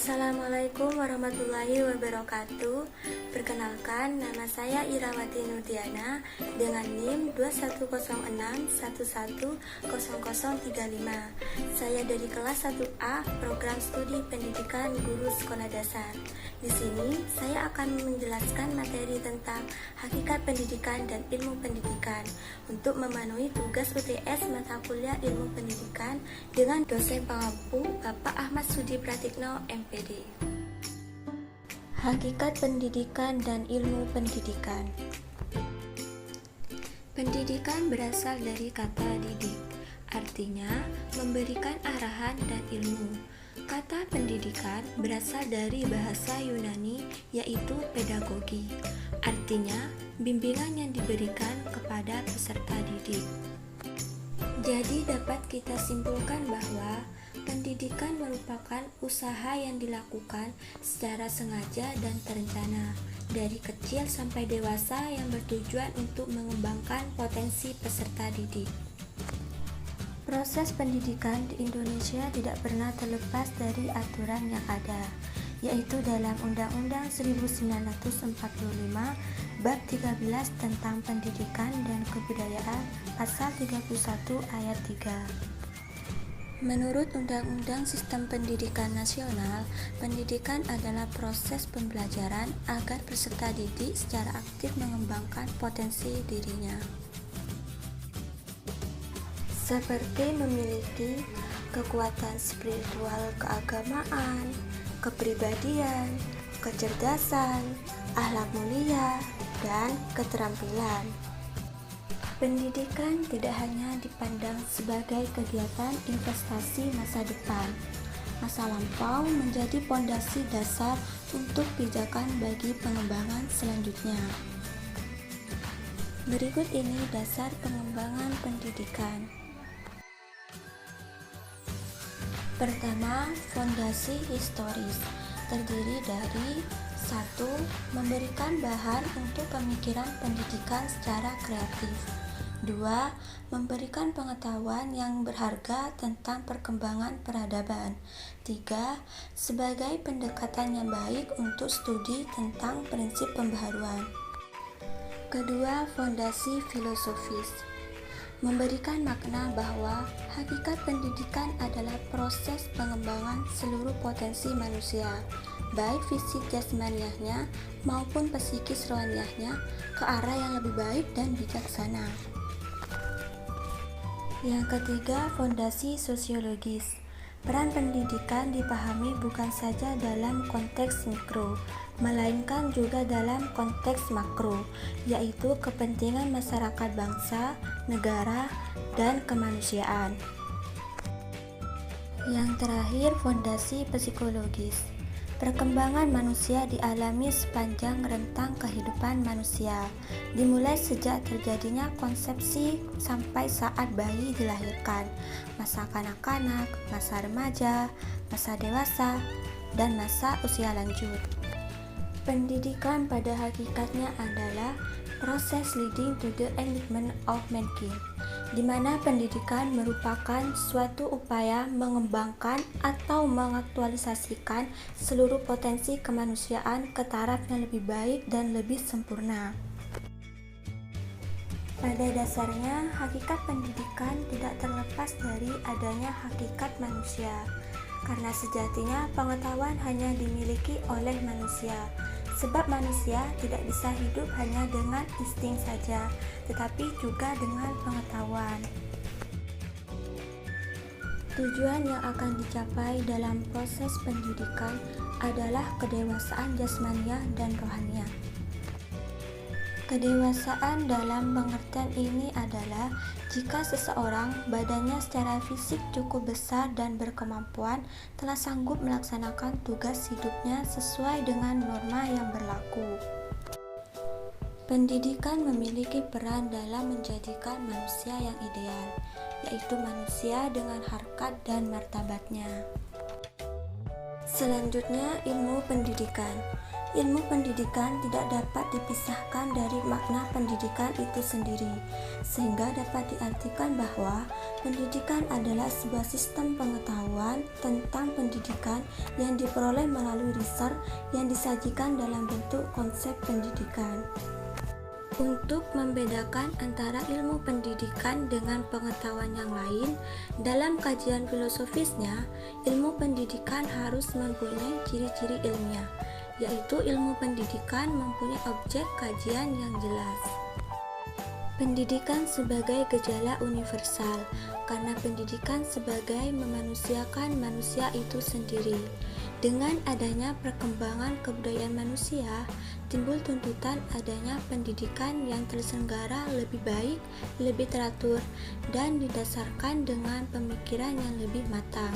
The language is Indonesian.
Assalamualaikum warahmatullahi wabarakatuh. Perkenalkan, nama saya Irawati Nurdiana dengan NIM 2106110035. Saya dari kelas 1A Program Studi Pendidikan Guru Sekolah Dasar. Di sini saya akan menjelaskan materi tentang hakikat pendidikan dan ilmu pendidikan untuk memenuhi tugas UTS mata kuliah ilmu pendidikan dengan dosen pengampu Bapak Ahmad Sudi Pratikno MPD. Hakikat pendidikan dan ilmu pendidikan. Pendidikan berasal dari kata didik, artinya memberikan arahan dan ilmu. Kata pendidikan berasal dari bahasa Yunani yaitu pedagogi, artinya bimbingan yang diberikan kepada peserta didik. Jadi dapat kita simpulkan bahwa pendidikan merupakan usaha yang dilakukan secara sengaja dan terencana dari kecil sampai dewasa yang bertujuan untuk mengembangkan potensi peserta didik. Proses pendidikan di Indonesia tidak pernah terlepas dari aturan yang ada, yaitu dalam Undang-Undang 1945 Bab 13 tentang Pendidikan dan Kebudayaan Pasal 31 Ayat 3. Menurut Undang-Undang Sistem Pendidikan Nasional, pendidikan adalah proses pembelajaran agar peserta didik secara aktif mengembangkan potensi dirinya. Seperti memiliki kekuatan spiritual keagamaan, kepribadian, kecerdasan, akhlak mulia, dan keterampilan. Pendidikan tidak hanya dipandang sebagai kegiatan investasi masa depan. Masa lampau menjadi fondasi dasar untuk pijakan bagi pengembangan selanjutnya. Berikut ini dasar pengembangan pendidikan. Pertama, fondasi historis terdiri dari 1. Memberikan bahan untuk pemikiran pendidikan secara kreatif. 2. Memberikan pengetahuan yang berharga tentang perkembangan peradaban. 3. Sebagai pendekatan yang baik untuk studi tentang prinsip pembaharuan. Kedua, fondasi filosofis memberikan makna bahwa hakikat pendidikan adalah proses pengembangan seluruh potensi manusia, baik fisik jasmaniahnya maupun psikis rohaniahnya ke arah yang lebih baik dan bijaksana. Yang ketiga, fondasi sosiologis. Peran pendidikan dipahami bukan saja dalam konteks mikro, melainkan juga dalam konteks makro, yaitu kepentingan masyarakat bangsa, negara, dan kemanusiaan. Yang terakhir, fondasi psikologis. Perkembangan manusia dialami sepanjang rentang kehidupan manusia, dimulai sejak terjadinya konsepsi sampai saat bayi dilahirkan, masa kanak-kanak, masa remaja, masa dewasa, dan masa usia lanjut. Pendidikan pada hakikatnya adalah proses leading to the enlightenment of mankind, di mana pendidikan merupakan suatu upaya mengembangkan atau mengaktualisasikan seluruh potensi kemanusiaan ke taraf yang lebih baik dan lebih sempurna. Pada dasarnya, hakikat pendidikan tidak terlepas dari adanya hakikat manusia, karena sejatinya pengetahuan hanya dimiliki oleh manusia. Sebab manusia tidak bisa hidup hanya dengan insting saja, tetapi juga dengan pengetahuan. Tujuan yang akan dicapai dalam proses pendidikan adalah kedewasaan jasmaniah dan rohaniah. Kedewasaan dalam pengertian ini adalah jika seseorang badannya secara fisik cukup besar dan berkemampuan telah sanggup melaksanakan tugas hidupnya sesuai dengan norma yang berlaku. Pendidikan memiliki peran dalam menjadikan manusia yang ideal, yaitu manusia dengan harkat dan martabatnya. Selanjutnya, ilmu pendidikan. Ilmu pendidikan tidak dapat dipisahkan dari makna pendidikan itu sendiri, sehingga dapat diartikan bahwa pendidikan adalah sebuah sistem pengetahuan tentang pendidikan yang diperoleh melalui riset yang disajikan dalam bentuk konsep pendidikan. Untuk membedakan antara ilmu pendidikan dengan pengetahuan yang lain, dalam kajian filosofisnya, ilmu pendidikan harus mempunyai ciri-ciri ilmiah, yaitu ilmu pendidikan mempunyai objek kajian yang jelas. Pendidikan sebagai gejala universal, karena pendidikan sebagai memanusiakan manusia itu sendiri. Dengan adanya perkembangan kebudayaan manusia, timbul tuntutan adanya pendidikan yang terselenggara lebih baik, lebih teratur, dan didasarkan dengan pemikiran yang lebih matang.